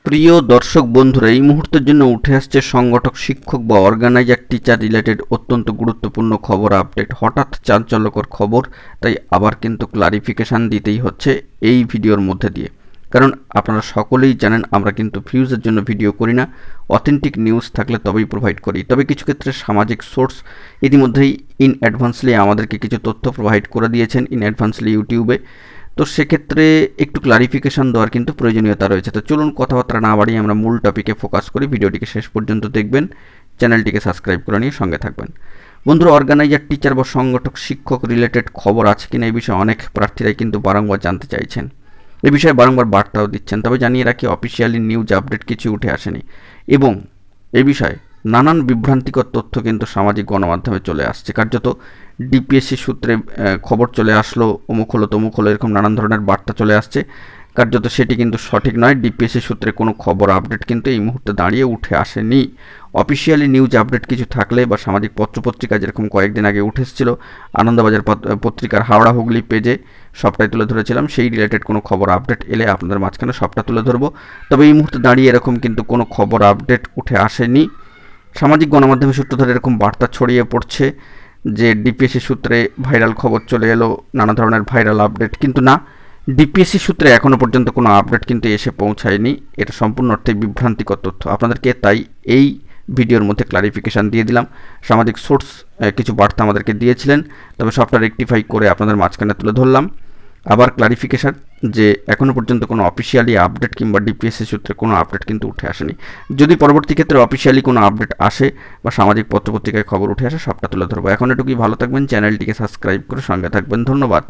প্রিয় দর্শক বন্ধুরা, এই মুহূর্তের জন্য উঠে আসছে সংগঠক শিক্ষক বা অর্গানাইজার টিচার রিলেটেড অত্যন্ত গুরুত্বপূর্ণ খবর আপডেট। হঠাৎ চাঞ্চল্যকর খবর, তাই আবার কিন্তু ক্লারিফিকেশান দিতেই হচ্ছে এই ভিডিওর মধ্যে দিয়ে। কারণ আপনারা সকলেই জানেন আমরা কিন্তু ভিউজের জন্য ভিডিও করি না, অথেন্টিক নিউজ থাকলে তবেই প্রোভাইড করি। তবে কিছু ক্ষেত্রে সামাজিক সোর্স ইতিমধ্যেই ইন অ্যাডভান্সলি আমাদেরকে কিছু তথ্য প্রোভাইড করে দিয়েছেন ইন অ্যাডভান্সলি ইউটিউবে। তো সেক্ষেত্রে একটু ক্লারিফিকেশান দেওয়ার কিন্তু প্রয়োজনীয়তা রয়েছে। তো চলুন কথাবার্তা না বাড়িয়ে আমরা মূল টপিকে ফোকাস করি। ভিডিওটিকে শেষ পর্যন্ত দেখবেন, চ্যানেলটিকে সাবস্ক্রাইব করে নিয়ে সঙ্গে থাকবেন। বন্ধুরা, অর্গানাইজার টিচার বা সংগঠক শিক্ষক রিলেটেড খবর আছে কিনা এই বিষয়ে অনেক প্রার্থীরাই কিন্তু বারংবার জানতে চাইছেন, এ বিষয়ে বারংবার বার্তাও দিচ্ছেন। তবে জানিয়ে রাখি, অফিসিয়ালি নিউজ আপডেট কিছু উঠে আসেনি এবং এ বিষয়ে নানান বিভ্রান্তিকর তথ্য কিন্তু সামাজিক গণমাধ্যমে চলে আসছে। কার্যত ডিপিএসসি সূত্রে খবর চলে আসলো, অমুক হলো তমুক হলো, এরকম নানান ধরনের বার্তা চলে আসছে। কার্যত সেটি কিন্তু সঠিক নয়। ডিপিএসসি সূত্রে কোনো খবর আপডেট কিন্তু এই মুহূর্তে দাঁড়িয়ে উঠে আসেনি। অফিসিয়ালি নিউজ আপডেট কিছু থাকলে বা সামাজিক পত্রপত্রিকা যেরকম কয়েকদিন আগে উঠে এসেছিল, আনন্দবাজার পত্রিকার হাওড়া হুগলি পেজে সবটাই তুলে ধরেছিলাম, সেই রিলেটেড কোনো খবর আপডেট এলে আপনাদের মাঝখানে সবটা তুলে ধরবো। তবে এই মুহূর্তে দাঁড়িয়ে এরকম কিন্তু কোনো খবর আপডেট উঠে আসেনি। সামাজিক গণমাধ্যমের সূত্র ধরে এরকম বার্তা ছড়িয়ে পড়ছে যে ডিপিএসসি সূত্রে ভাইরাল খবর চলে এলো, নানা ধরনের ভাইরাল আপডেট, কিন্তু না, ডিপিএসসি সূত্রে এখনও পর্যন্ত কোনো আপডেট কিন্তু এসে পৌঁছায়নি। এটা সম্পূর্ণ অর্থে বিভ্রান্তিকর তথ্য। আপনাদেরকে তাই এই ভিডিওর মধ্যে ক্লারিফিকেশান দিয়ে দিলাম। সামাজিক সোর্স কিছু বার্তা আমাদেরকে দিয়েছিলেন, তবে সবটা রেকটিফাই করে আপনাদের মাঝখানে তুলে ধরলাম। আবার ক্লারিফিকেশান যে এখনও পর্যন্ত কোনো অফিসিয়ালি আপডেট কিংবা ডিপিএসসি সূত্রে কোনো আপডেট কিন্তু উঠে আসেনি। যদি পরবর্তী ক্ষেত্রে অফিসিয়ালি কোনো আপডেট আসে বা সামাজিক পত্রপত্রিকায় খবর উঠে আসে, সবটা তুলে ধরবো। এখন এটুকুই, ভালো থাকবেন, চ্যানেলটিকে সাবস্ক্রাইব করে সঙ্গে থাকবেন। ধন্যবাদ।